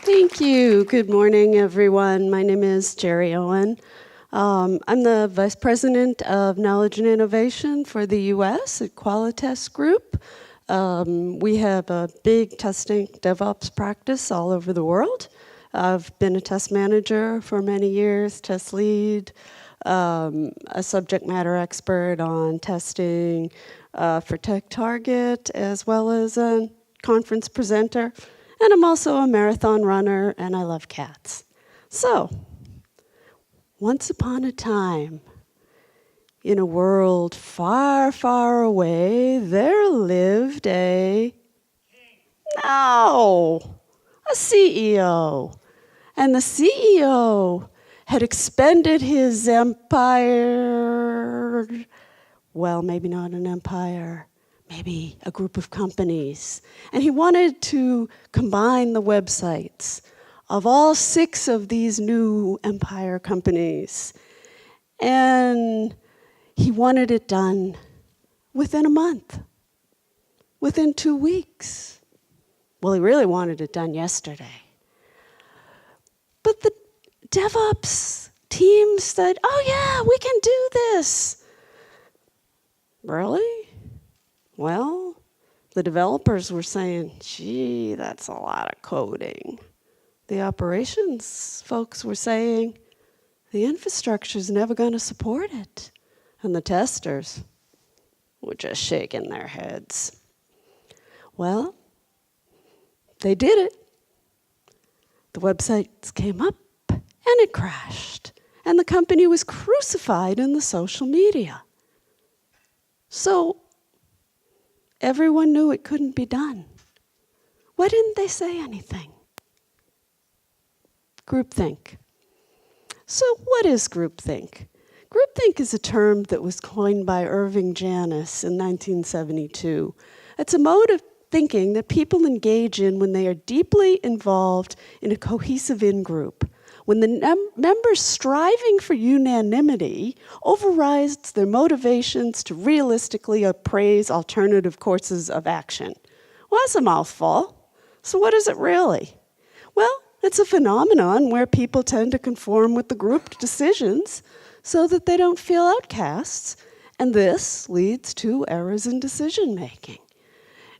Thank you. Good morning, everyone. My name is Gerie Owen. I'm the Vice President of Knowledge and Innovation for the US at Qualitas Group. We have a big testing DevOps practice all over the world. I've been a test manager for many years, test lead, a subject matter expert on testing for TechTarget, as well as a conference presenter. And I'm also a marathon runner, and I love cats. So, once upon a time, in a world far, far away, there lived a CEO. And the CEO had expended his empire, well, maybe not an empire, maybe a group of companies. And he wanted to combine the websites of all 6 of these new empire companies. And he wanted it done within a month, within 2 weeks. Well, he really wanted it done yesterday. But the DevOps team said, oh yeah, we can do this. Really? Well, the developers were saying, gee, that's a lot of coding. The operations folks were saying, the infrastructure's never going to support it. And the testers were just shaking their heads. Well, they did it. The websites came up and it crashed. And the company was crucified in the social media. So everyone knew it couldn't be done. Why didn't they say anything? Groupthink. So what is groupthink? Groupthink is a term that was coined by Irving Janus in 1972. It's a mode of thinking that people engage in when they are deeply involved in a cohesive in-group, when the members striving for unanimity overrides their motivations to realistically appraise alternative courses of action. Well, that's a mouthful. So what is it really? Well, it's a phenomenon where people tend to conform with the group decisions so that they don't feel outcasts, and this leads to errors in decision-making.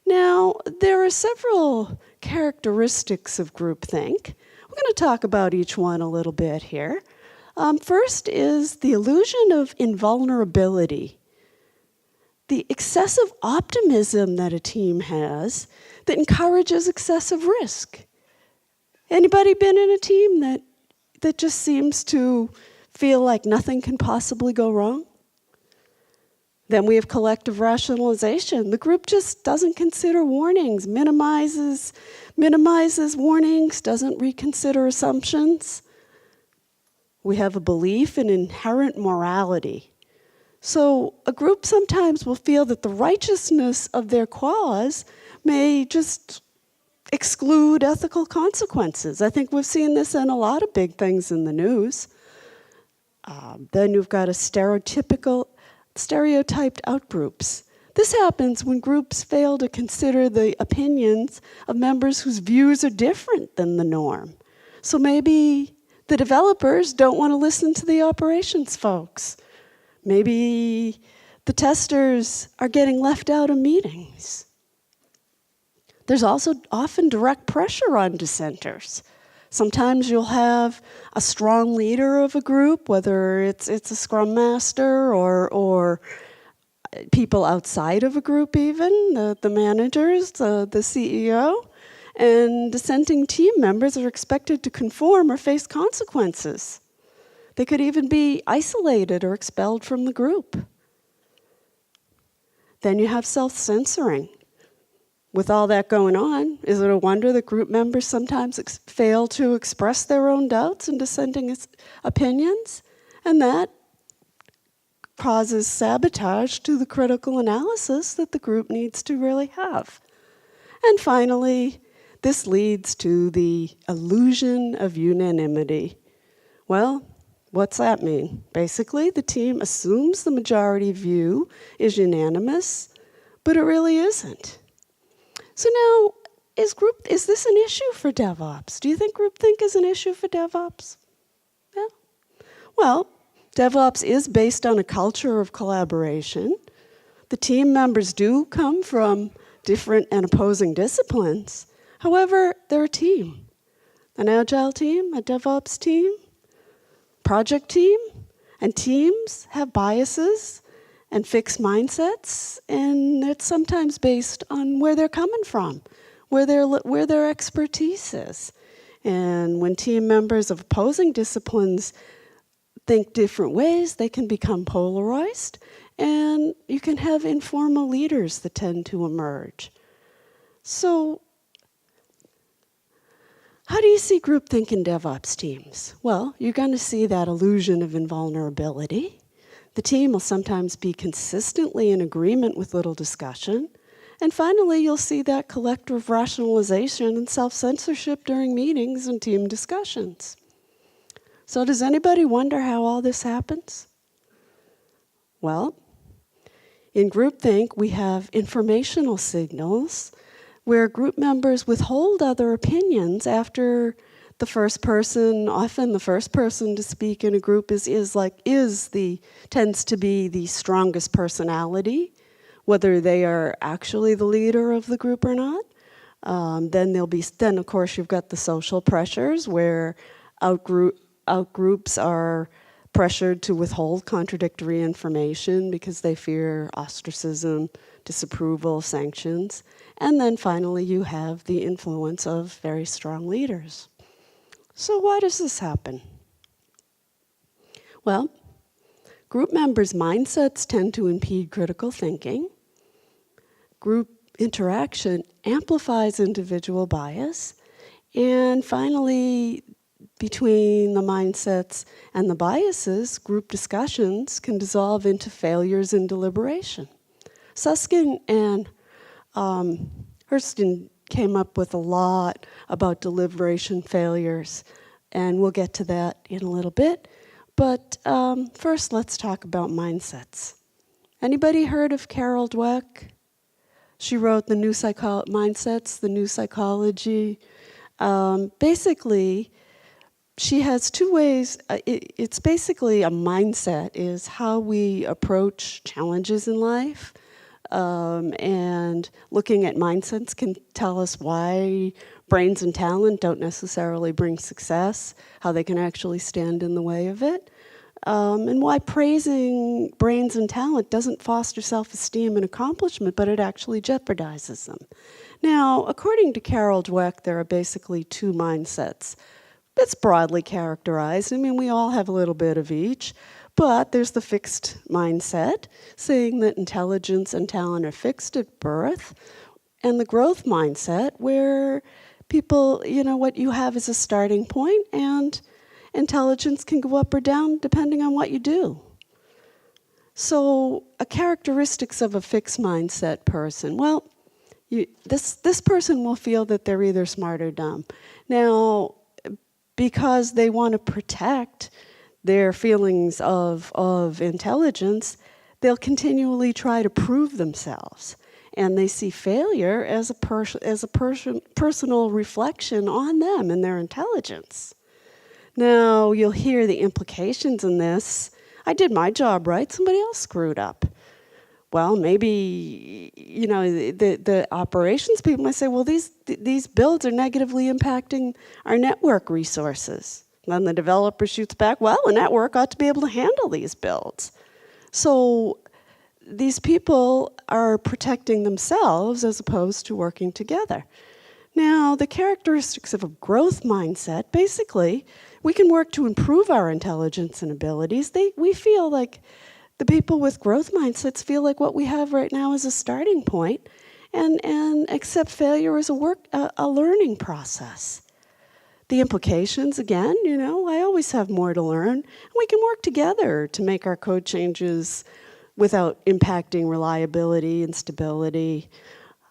Now, there are several characteristics of groupthink. We're going to talk about each one a little bit here. First is the illusion of invulnerability, the excessive optimism that a team has that encourages excessive risk. Anybody been in a team that just seems to feel like nothing can possibly go wrong? Then we have collective rationalization. The group just doesn't consider warnings, minimizes warnings, doesn't reconsider assumptions. We have a belief in inherent morality. So a group sometimes will feel that the righteousness of their cause may just exclude ethical consequences. I think we've seen this in a lot of big things in the news. Then you've got stereotyped outgroups. This happens when groups fail to consider the opinions of members whose views are different than the norm. So maybe the developers don't want to listen to the operations folks. Maybe the testers are getting left out of meetings. There's also often direct pressure on dissenters. Sometimes you'll have a strong leader of a group, whether it's a scrum master or people outside of a group even, the managers, the CEO, and dissenting team members are expected to conform or face consequences. They could even be isolated or expelled from the group. Then you have self-censoring. With all that going on, is it a wonder that group members sometimes fail to express their own doubts and dissenting opinions? And that causes sabotage to the critical analysis that the group needs to really have. And finally, this leads to the illusion of unanimity. Well, what's that mean? Basically, the team assumes the majority view is unanimous, but it really isn't. So now, is this an issue for DevOps? Do you think groupthink is an issue for DevOps? Yeah. Well, DevOps is based on a culture of collaboration. The team members do come from different and opposing disciplines. However, they're a team. An agile team, a DevOps team, project team, and teams have biases and fixed mindsets, and it's sometimes based on where they're coming from, where their expertise is. And when team members of opposing disciplines think different ways, they can become polarized, and you can have informal leaders that tend to emerge. So, how do you see groupthink in DevOps teams? Well, you're going to see that illusion of invulnerability. The team will sometimes be consistently in agreement with little discussion. And finally, you'll see that collective rationalization and self-censorship during meetings and team discussions. So does anybody wonder how all this happens? Well, in groupthink, we have informational signals where group members withhold other opinions after the first person, often the first person to speak in a group tends to be the strongest personality, whether they are actually the leader of the group or not. Then of course you've got the social pressures where outgroups are pressured to withhold contradictory information because they fear ostracism, disapproval, sanctions. And then finally you have the influence of very strong leaders. So why does this happen? Well, group members' mindsets tend to impede critical thinking. Group interaction amplifies individual bias. And finally, between the mindsets and the biases, group discussions can dissolve into failures in deliberation. Susskind and Hurston came up with a lot about deliberation failures, and we'll get to that in a little bit. But first, let's talk about mindsets. Anybody heard of Carol Dweck? She wrote The New Mindsets, The New Psychology. Basically, she has two ways. It's basically a mindset is how we approach challenges in life. And looking at mindsets can tell us why brains and talent don't necessarily bring success, how they can actually stand in the way of it, and why praising brains and talent doesn't foster self-esteem and accomplishment, but it actually jeopardizes them. Now, according to Carol Dweck, there are basically two mindsets. It's broadly characterized. I mean, we all have a little bit of each. But there's the fixed mindset, saying that intelligence and talent are fixed at birth, and the growth mindset, where people, what you have is a starting point, and intelligence can go up or down depending on what you do. So, characteristics of a fixed mindset person. Well, this person will feel that they're either smart or dumb. Now, because they want to protect their feelings of intelligence, they'll continually try to prove themselves. And they see failure as a personal reflection on them and their intelligence. Now, you'll hear the implications in this. I did my job right, somebody else screwed up. Well, maybe, the operations people might say, well, these builds are negatively impacting our network resources. Then the developer shoots back, well, the network ought to be able to handle these builds. So these people are protecting themselves as opposed to working together. Now, the characteristics of a growth mindset, basically, we can work to improve our intelligence and abilities. We feel like the people with growth mindsets feel like what we have right now is a starting point and accept failure as a learning process. The implications, again, I always have more to learn. We can work together to make our code changes without impacting reliability and stability.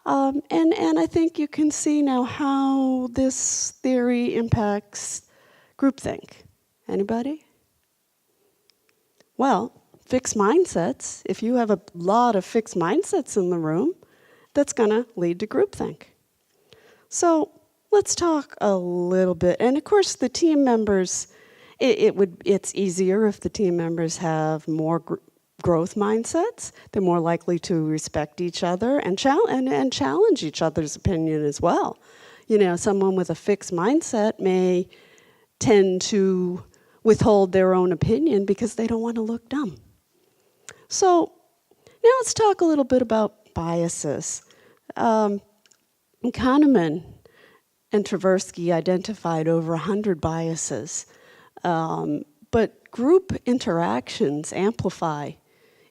And I think you can see now how this theory impacts groupthink. Anybody? Well, fixed mindsets, if you have a lot of fixed mindsets in the room, that's going to lead to groupthink. So let's talk a little bit. And of course, the team members, it's easier if the team members have more growth mindsets. They're more likely to respect each other and challenge each other's opinion as well. You know, someone with a fixed mindset may tend to withhold their own opinion because they don't want to look dumb. So now let's talk a little bit about biases. Kaheman and Tversky identified over 100 biases, but group interactions amplify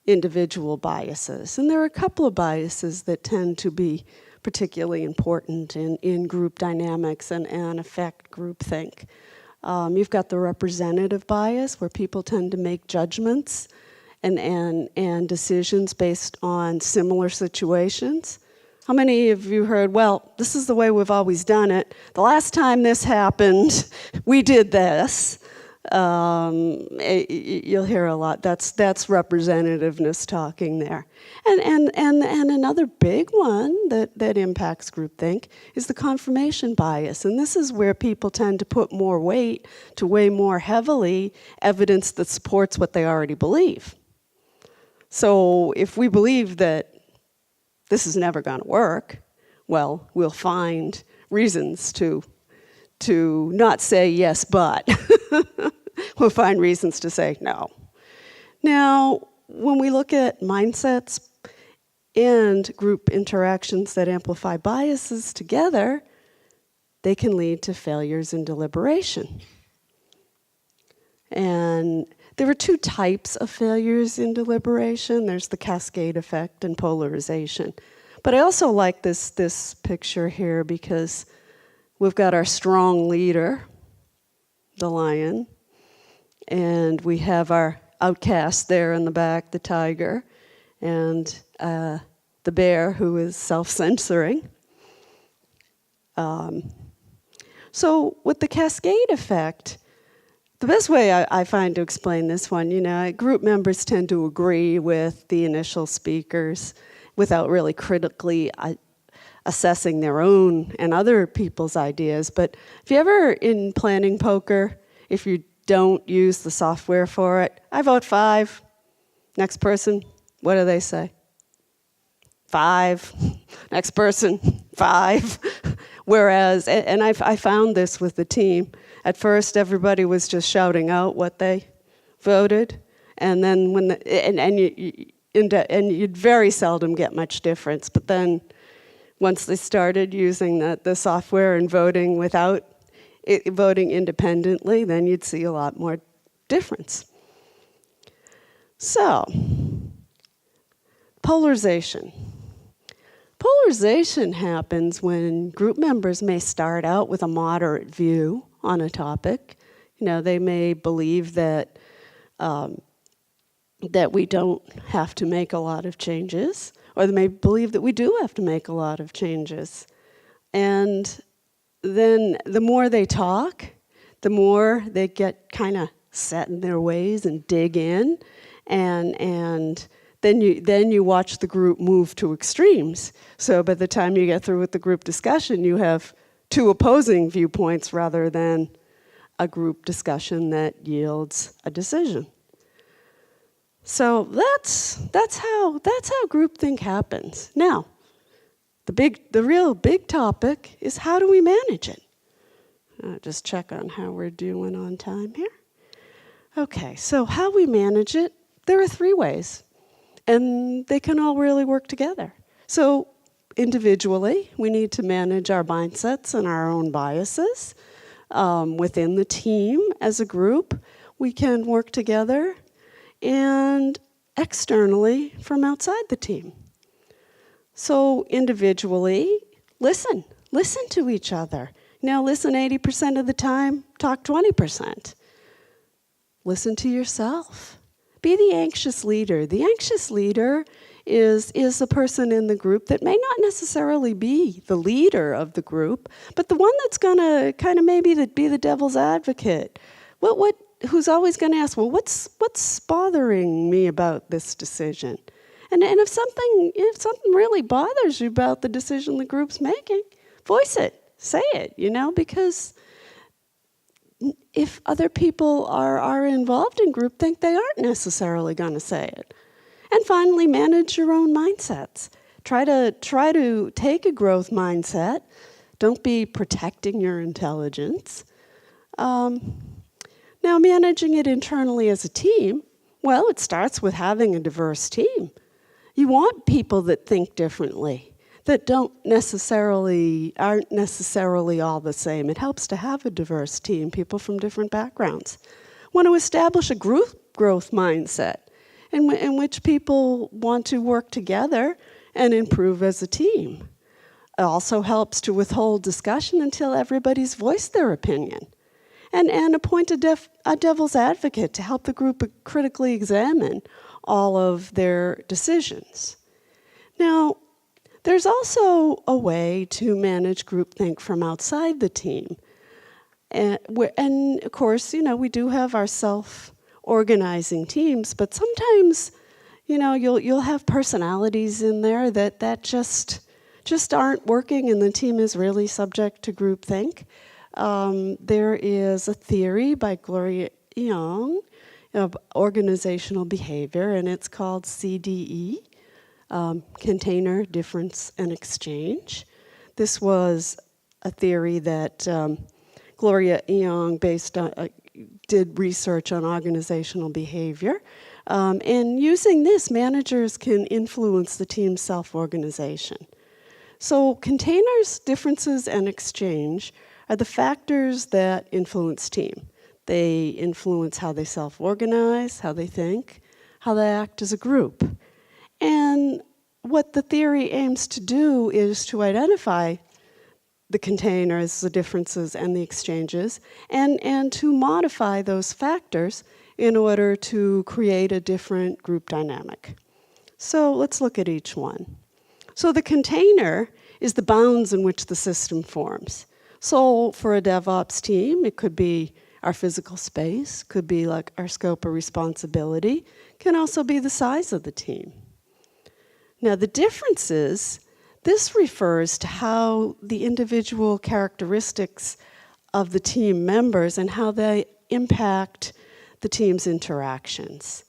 individual biases. And there are a couple of biases that tend to be particularly important in group dynamics and affect groupthink. You've got the representative bias, where people tend to make judgments and decisions based on similar situations. How many of you heard, well, this is the way we've always done it. The last time this happened, we did this. You'll hear a lot. That's representativeness talking there. And another big one that impacts groupthink is the confirmation bias. And this is where people tend to put more weight, to weigh more heavily evidence that supports what they already believe. So if we believe that this is never going to work, well, we'll find reasons to not say yes, but. We'll find reasons to say no. Now, when we look at mindsets and group interactions that amplify biases together, they can lead to failures in deliberation. And there are two types of failures in deliberation. There's the cascade effect and polarization. But I also like this picture here because we've got our strong leader, the lion, and we have our outcast there in the back, the tiger, and the bear who is self-censoring. So with the cascade effect, the best way I find to explain this one, you know, group members tend to agree with the initial speakers without really critically assessing their own and other people's ideas. But if you ever in planning poker, if you don't use the software for it, I vote 5. Next person, what do they say? 5. Next person, 5. Whereas, and I found this with the team, at first everybody was just shouting out what they voted, and then when you'd very seldom get much difference. But then once they started using the software and voting without voting independently, then you'd see a lot more difference. So, polarization. Polarization happens when group members may start out with a moderate view on a topic. You know, they may believe that we don't have to make a lot of changes, or they may believe that we do have to make a lot of changes. And then the more they talk, the more they get kind of set in their ways and dig in, and then you watch the group move to extremes. So by the time you get through with the group discussion, you have 2 opposing viewpoints rather than a group discussion that yields a decision. So that's how groupthink happens. Now, the real big topic is, how do we manage it? Just check on how we're doing on time here. Okay, so how we manage it, there are 3 ways, and they can all really work together. So individually, we need to manage our mindsets and our own biases. Within the team, as a group, we can work together, and externally from outside the team. So individually, listen to each other. Now listen 80% of the time, talk 20%. Listen to yourself. Be the anxious leader. The anxious leader is a person in the group that may not necessarily be the leader of the group, but the one that's gonna kind of maybe be the devil's advocate. Who's always gonna ask, well, what's bothering me about this decision? And if something really bothers you about the decision the group's making, voice it. say it, because if other people are involved in groupthink, they aren't necessarily going to say it. And finally, manage your own mindsets. Try to take a growth mindset. Don't be protecting your intelligence. Now, managing it internally as a team, well, it starts with having a diverse team. You want people that think differently, that aren't necessarily all the same. It helps to have a diverse team, people from different backgrounds. Want to establish a group growth mindset in which people want to work together and improve as a team. It also helps to withhold discussion until everybody's voiced their opinion. And appoint a devil's advocate to help the group critically examine all of their decisions. Now, there's also a way to manage groupthink from outside the team. And of course, we do have our self-organizing teams, but sometimes, you'll have personalities in there that just aren't working, and the team is really subject to groupthink. There is a theory by Gloria Eoyang of organizational behavior, and it's called CDE, Container, Difference, and Exchange. This was a theory that Gloria Eoyang did research on organizational behavior. And using this, managers can influence the team's self-organization. So containers, differences, and exchange are the factors that influence team. They influence how they self-organize, how they think, how they act as a group. And what the theory aims to do is to identify the containers, the differences, and the exchanges, and to modify those factors in order to create a different group dynamic. So let's look at each one. So the container is the bounds in which the system forms. So for a DevOps team, it could be our physical space, could be like our scope of responsibility, can also be the size of the team. Now the differences, this refers to how the individual characteristics of the team members and how they impact the team's interactions.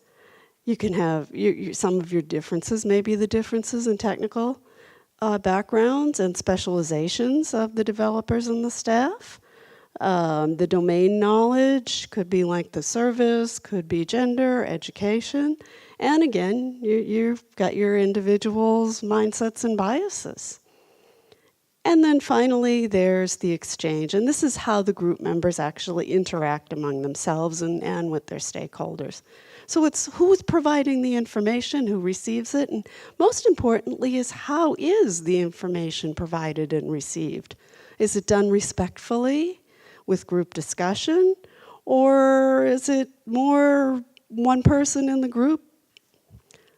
You can have some of your differences, maybe the differences in technical backgrounds and specializations of the developers and the staff. The domain knowledge could be like the service, could be gender, education. And again, you've got your individuals' mindsets and biases. And then finally, there's the exchange. And this is how the group members actually interact among themselves and with their stakeholders. So it's who's providing the information, who receives it, and most importantly is how is the information provided and received? Is it done respectfully with group discussion, or is it more one person in the group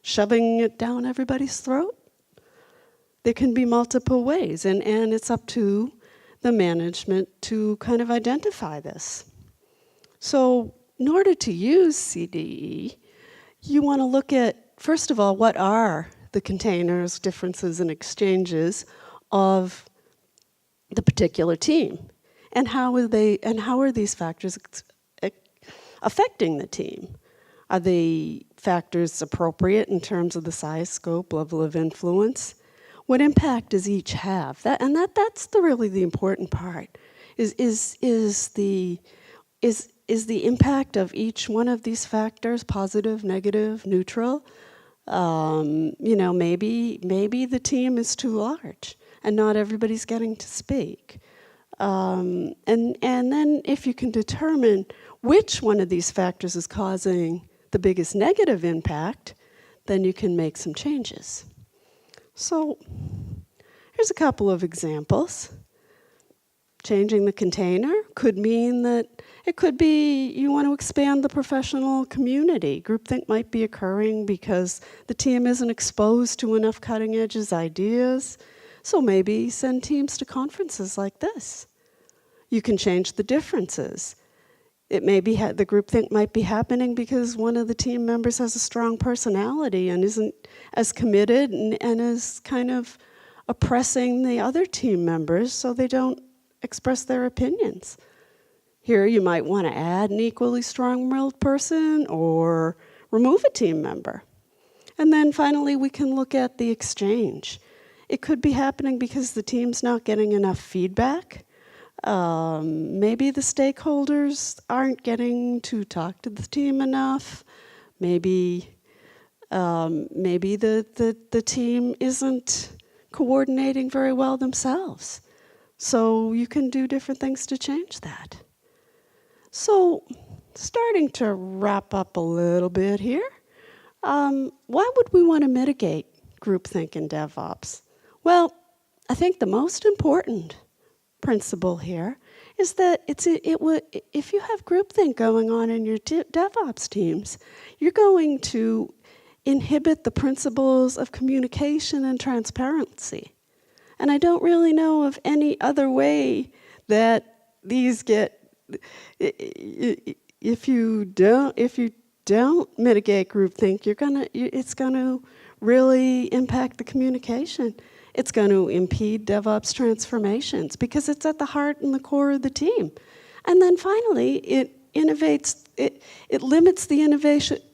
shoving it down everybody's throat? There can be multiple ways, and it's up to the management to kind of identify this. So in order to use CDE, you want to look at, first of all, what are the containers, differences, and exchanges of the particular team, and how are these factors affecting the team? Are the factors appropriate in terms of the size, scope, level of influence? What impact does each have? That's really the important part. Is the impact of each one of these factors positive, negative, neutral? Maybe the team is too large and not everybody's getting to speak. And then if you can determine which one of these factors is causing the biggest negative impact, then you can make some changes. So here's a couple of examples. Changing the container could mean that it could be you want to expand the professional community. Groupthink might be occurring because the team isn't exposed to enough cutting edge ideas. So maybe send teams to conferences like this. You can change the differences. It may be the groupthink might be happening because one of the team members has a strong personality and isn't as committed and is kind of oppressing the other team members so they don't express their opinions. Here you might want to add an equally strong-willed person or remove a team member. And then finally, we can look at the exchange. It could be happening because the team's not getting enough feedback. Maybe the stakeholders aren't getting to talk to the team enough. Maybe the team isn't coordinating very well themselves. So you can do different things to change that. So starting to wrap up a little bit here, why would we want to mitigate groupthink in DevOps? Well, I think the most important principle here is that if you have groupthink going on in your DevOps teams, you're going to inhibit the principles of communication and transparency. And I don't really know of any other way that these get. If you don't mitigate groupthink, it's gonna really impact the communication. It's going to impede DevOps transformations because it's at the heart and the core of the team. And then finally, it limits the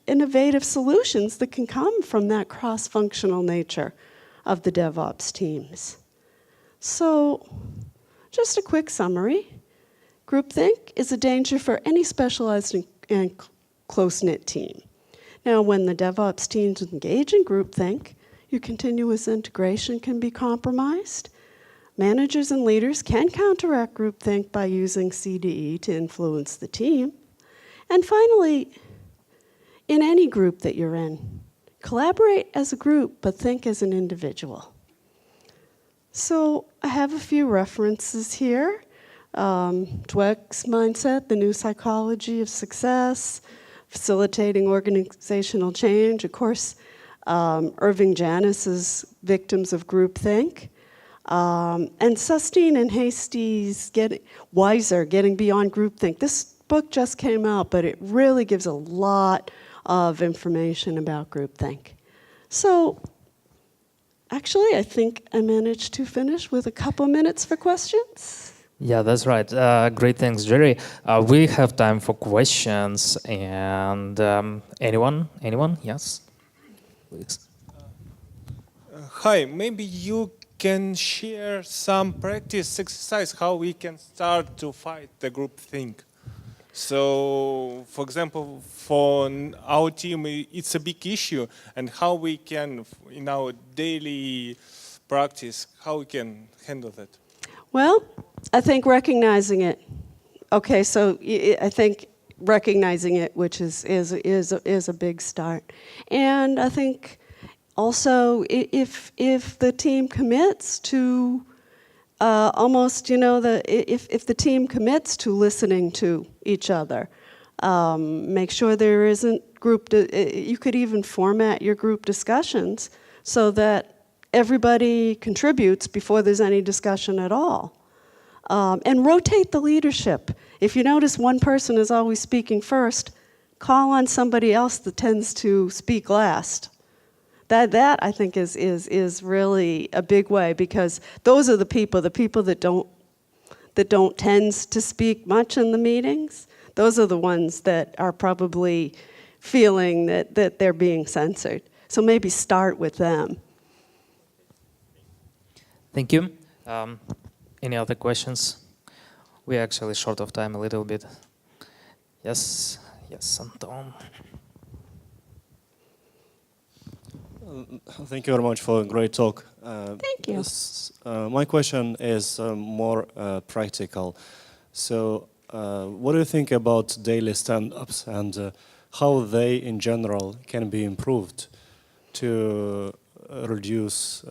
innovative solutions that can come from that cross-functional nature of the DevOps teams. So, just a quick summary. Groupthink is a danger for any specialized and close-knit team. Now, when the DevOps teams engage in groupthink, your continuous integration can be compromised. Managers and leaders can counteract groupthink by using CDE to influence the team. And finally, in any group that you're in, collaborate as a group, but think as an individual. So I have a few references here. Dweck's mindset, the new psychology of success, facilitating organizational change. Of course, Irving Janus's Victims of Groupthink. And Sustain and Hasty's Getting Beyond Groupthink. This book just came out, but it really gives a lot of information about groupthink. So, actually, I think I managed to finish with a couple minutes for questions. Yeah, that's right. Great, thanks, Gerie. We have time for questions. And anyone? Yes, please. Hi, maybe you can share some practice exercise how we can start to fight the groupthink. So, for example, for our team, it's a big issue, and how we can, in our daily practice, how we can handle that. Well, I think recognizing it. Okay, so I think recognizing it, which is a big start, and I think also if the team commits to if the team commits to listening to each other, make sure there isn't you could even format your group discussions so that everybody contributes before there's any discussion at all. And rotate the leadership. If you notice one person is always speaking first, call on somebody else that tends to speak last. That I think is really a big way, because those are the people that don't tend to speak much in the meetings. Those are the ones that are probably feeling that they're being censored. So maybe start with them. Thank you. Any other questions? We're actually short of time a little bit. Yes, Anton. Thank you very much for a great talk. Thank you. My question is more practical. So, what do you think about daily stand-ups and how they, in general, can be improved to reduce?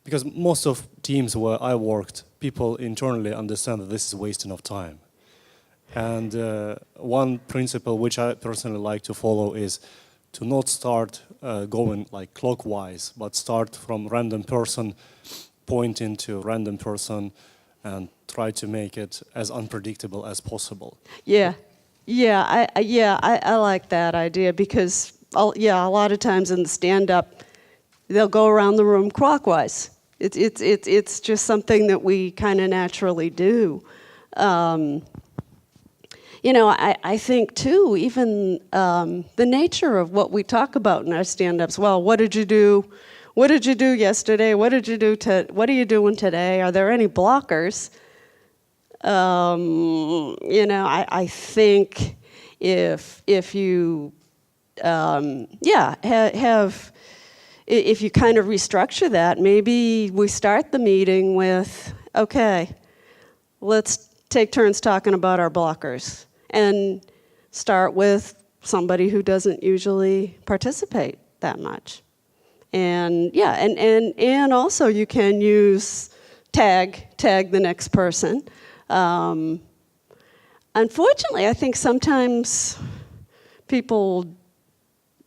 Because most of teams where I worked, people internally understand that this is wasting of time. And one principle which I personally like to follow is to not start going like clockwise, but start from random person, pointing to random person, and try to make it as unpredictable as possible. I like that idea, because a lot of times in the stand-up, they'll go around the room clockwise. It's just something that we kind of naturally do. You know, I think too, even the nature of what we talk about in our stand-ups. Well, what did you do? What did you do yesterday? What did you do what are you doing today? Are there any blockers? You know, I think if you if you kind of restructure that, maybe we start the meeting with, okay, let's take turns talking about our blockers, and start with somebody who doesn't usually participate that much. And yeah, and also you can use tag the next person. Unfortunately, I think sometimes people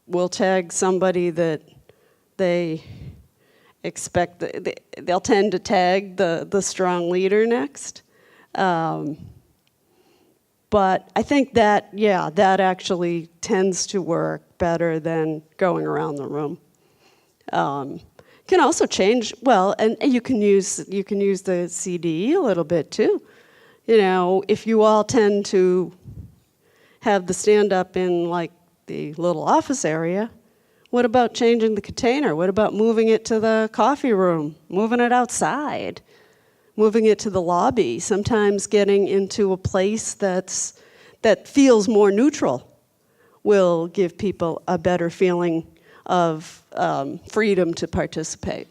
will tag somebody that they expect, they'll tend to tag the strong leader next. But I think that, yeah, that actually tends to work better than going around the room. Can also change, well, and you can use the CDE a little bit too. You know, if you all tend to have the stand-up in like the little office area, what about changing the container? What about moving it to the coffee room, moving it outside, moving it to the lobby? Sometimes getting into a place that feels more neutral will give people a better feeling of freedom to participate.